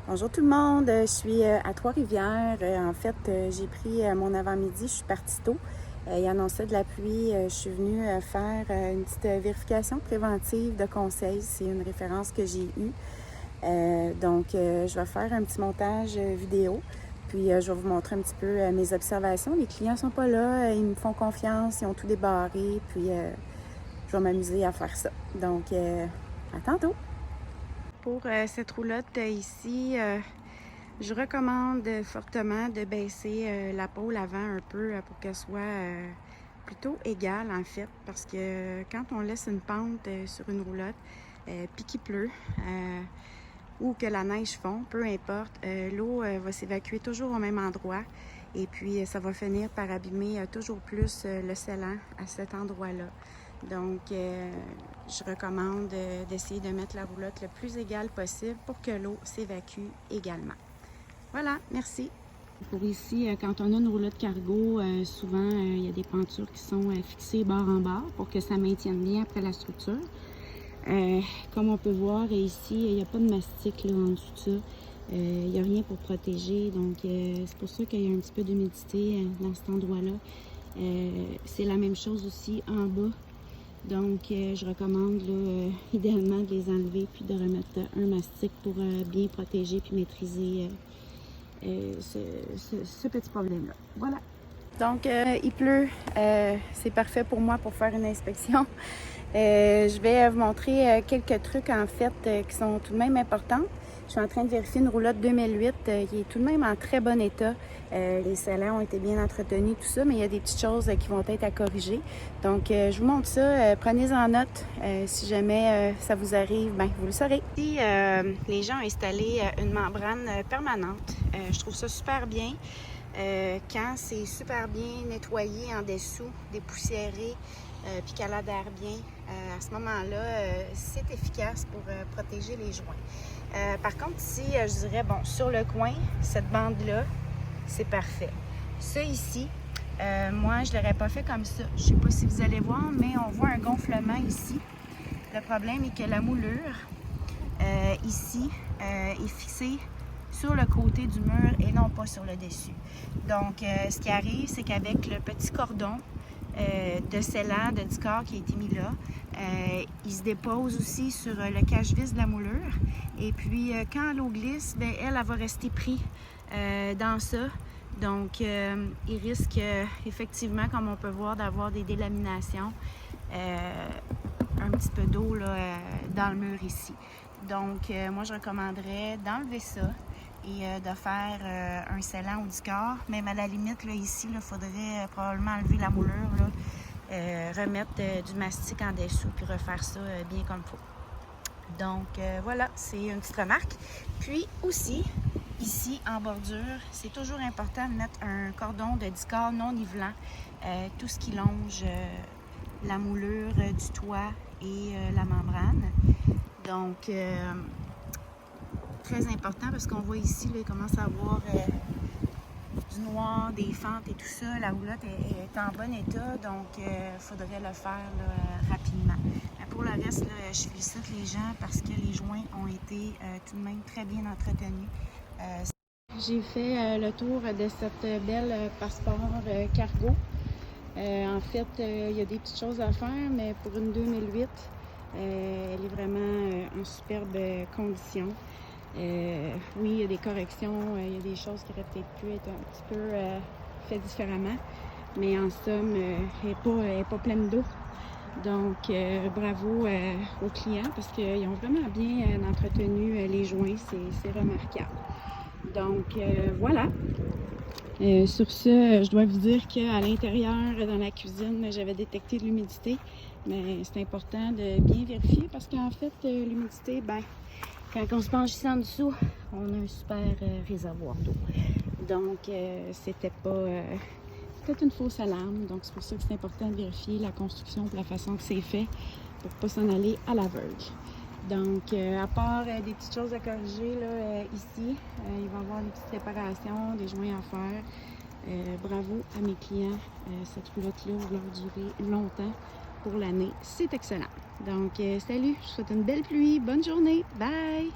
Bonjour tout le monde, je suis à Trois-Rivières. En fait, j'ai pris mon avant-midi, je suis partie tôt. Il annonçait de la pluie. Je suis venue faire une petite vérification préventive de conseils. C'est une référence que j'ai eue. Donc, je vais faire un petit montage vidéo. Puis, je vais vous montrer un petit peu mes observations. Les clients sont pas là, ils me font confiance, ils ont tout débarré. Puis, je vais m'amuser à faire ça. Donc, à tantôt! Pour cette roulotte ici, je recommande fortement de baisser la pôle avant un peu pour qu'elle soit plutôt égale en fait, parce que quand on laisse une pente sur une roulotte, puis qu'il pleut ou que la neige fond, peu importe, l'eau va s'évacuer toujours au même endroit et puis ça va finir par abîmer toujours plus le scellant à cet endroit-là. Donc, je recommande d'essayer de mettre la roulotte le plus égale possible pour que l'eau s'évacue également. Voilà, merci. Pour ici, quand on a une roulotte cargo, souvent, il y a des pentures qui sont fixées bord en bord pour que ça maintienne bien après la structure. Comme on peut voir ici, il n'y a pas de mastic là, en dessous de ça. Il n'y a rien pour protéger, donc c'est pour ça qu'il y a un petit peu d'humidité dans cet endroit-là. C'est la même chose aussi en bas. Donc, je recommande là, idéalement de les enlever puis de remettre un mastic pour bien protéger puis maîtriser ce petit problème-là. Voilà. Donc, il pleut. C'est parfait pour moi pour faire une inspection. Je vais vous montrer quelques trucs en fait qui sont tout de même importants. Je suis en train de vérifier une roulotte 2008 qui est tout de même en très bon état. Les scellants ont été bien entretenus, tout ça, mais il y a des petites choses qui vont être à corriger. Donc, je vous montre ça. Prenez-en note. Si jamais ça vous arrive, ben, vous le saurez. Ici, les gens ont installé une membrane permanente. Je trouve ça super bien. Quand c'est super bien nettoyé en dessous, dépoussiéré, puis qu'elle adhère bien, à ce moment-là, c'est efficace pour protéger les joints. Par contre, ici, je dirais, bon, sur le coin, cette bande-là, c'est parfait. Ça ici, moi, je ne l'aurais pas fait comme ça. Je ne sais pas si vous allez voir, mais on voit un gonflement ici. Le problème est que la moulure, ici, est fixée sur le côté du mur et non pas sur le dessus. Donc, ce qui arrive, c'est qu'avec le petit cordon de scellant, de Dicor qui a été mis là, il se dépose aussi sur le cache-vis de la moulure. Et puis, quand l'eau glisse, bien, elle va rester prise dans ça. Donc, il risque effectivement, comme on peut voir, d'avoir des délaminations, un petit peu d'eau là, dans le mur ici. Donc, moi, je recommanderais d'enlever ça et de faire un scellant au Dicor. Même à la limite, là, ici, il faudrait probablement enlever la moulure, là, remettre du mastic en dessous puis refaire ça bien comme il faut. Donc, voilà, c'est une petite remarque. Puis aussi, ici, en bordure, c'est toujours important de mettre un cordon de Dicor non nivelant, tout ce qui longe la moulure du toit et la membrane. Donc, très important parce qu'on voit ici, là, il commence à avoir du noir, des fentes et tout ça. La roulotte est en bon état, donc il faudrait le faire là, rapidement. Mais pour le reste, là, je félicite les gens parce que les joints ont été tout de même très bien entretenus. J'ai fait le tour de cette belle passeport cargo. En fait, il y a des petites choses à faire, mais pour une 2008, elle est vraiment en superbe condition. Oui, il y a des corrections, il y a des choses qui auraient peut-être pu être un petit peu faites différemment, mais en somme, elle n'est pas pleine d'eau. Donc, bravo aux clients parce qu'ils ont vraiment bien entretenu les joints, c'est remarquable. Donc, voilà. Sur ce, je dois vous dire qu'à l'intérieur, dans la cuisine, j'avais détecté de l'humidité, mais c'est important de bien vérifier parce qu'en fait, l'humidité, ben, quand on se penche ici en dessous, on a un super réservoir d'eau. Donc, c'était une fausse alarme. Donc, c'est pour ça que c'est important de vérifier la construction et la façon que c'est fait pour ne pas s'en aller à l'aveugle. Donc, à part des petites choses à corriger là, ici, il va y avoir des petites réparations, des joints à faire. Bravo à mes clients. Cette roulotte-là va leur durer longtemps pour l'année. C'est excellent. Donc, salut, je vous souhaite une belle pluie. Bonne journée. Bye!